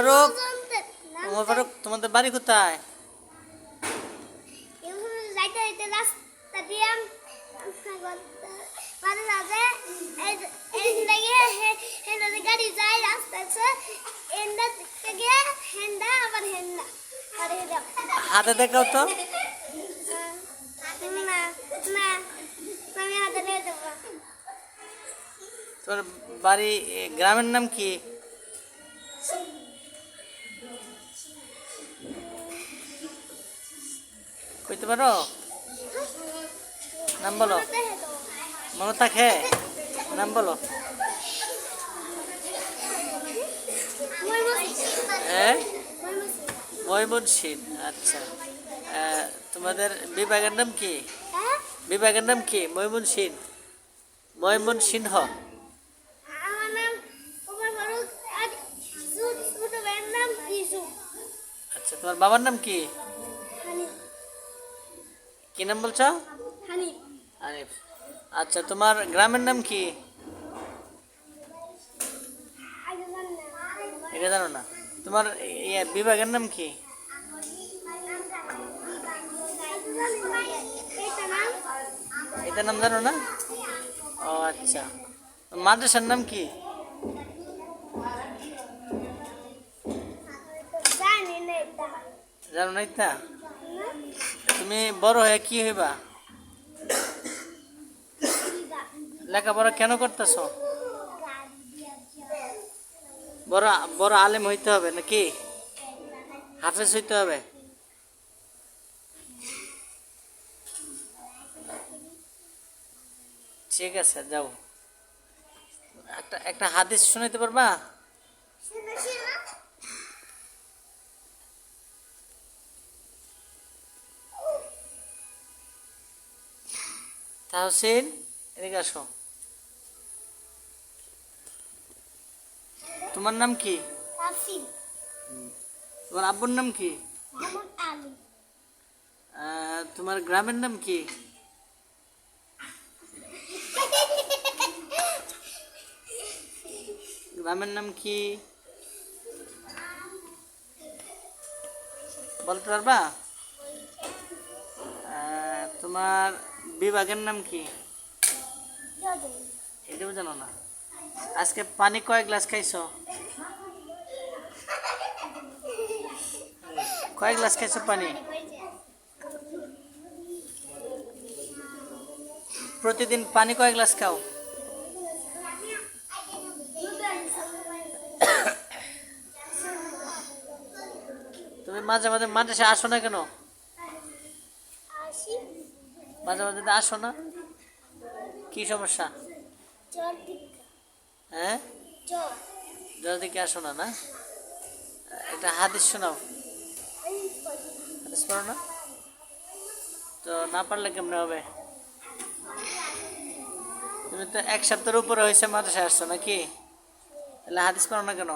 ফারুক, ওমর ফারুক, তোমাদের বাড়ি কোথায়? যাইতে যাইতে রাস্তা দিয়ে গাড়ি যায় রাস্তা হেন্ডা থেকে হেন্ডা আবার হেন্ডা হাতে দেখাও তো। না না আমি হাতে দেবো। তোর বাড়ি গ্রামের নাম কি? কইতে পারো? নাম বলো। মনে থাকে? নাম বলো। হ্যাঁ, ময়মনসিংহ। আচ্ছা, তোমাদের বিভাগের নাম কি? বিভাগের নাম কি? ময়মনসিংহ। ময়মনসিংহ। আমার নাম ওমর ফারুক আর ছোট ভাইয়ের নাম ইউসুফ। আচ্ছা, তোমার বাবার নাম কি? হানিফ। কি নাম বলছো? হানিফ। আরিফ। আচ্ছা, তোমার গ্রামের নাম কি? এটা জানো না? তোমার বিভাগের নাম কি? এটা নাম জানো না? ও আচ্ছা, মাদ্রাসার নাম কি? জানো না এটা? তুমি বড় হয়ে কি হইবা? লেখাপড়া কেন করতেছ? বড় বড় আলেম হইতে হবে নাকি? হাফেজ হইতে হবে? ঠিক আছে, যাও। একটা একটা হাদিস শোনাইতে পারবা? তাহসিন, এদিকে আসো। তোমার নাম কি? তোমার আব্বুর নাম কি? তোমার গ্রামের নাম কি? গ্রামের নাম কি বলতে পারবা? তোমার বিভাগের নাম কি? এটাও জানো না? আজকে পানি কয় গ্লাস খাইছো? কয় গ্লাস খাইছো পানি? প্রতিদিন পানি কয় গ্লাস খাও? তুমি মাঝে মাঝে মাদ্রাসায় আসো না কেন? মাঝে মাঝে আসো না, কি সমস্যা? হ্যাঁ, জ্বর দিকে আসো না? না, এটা হাদিস শোনাও। হাদিস পড়ো না তো? না পারলে কেমনে হবে? তুমি তো এক সপ্তাহের উপরে হয়েছে মাদ্রাসায় আসছো নাকি? তাহলে হাদিস পড়ো না কেন?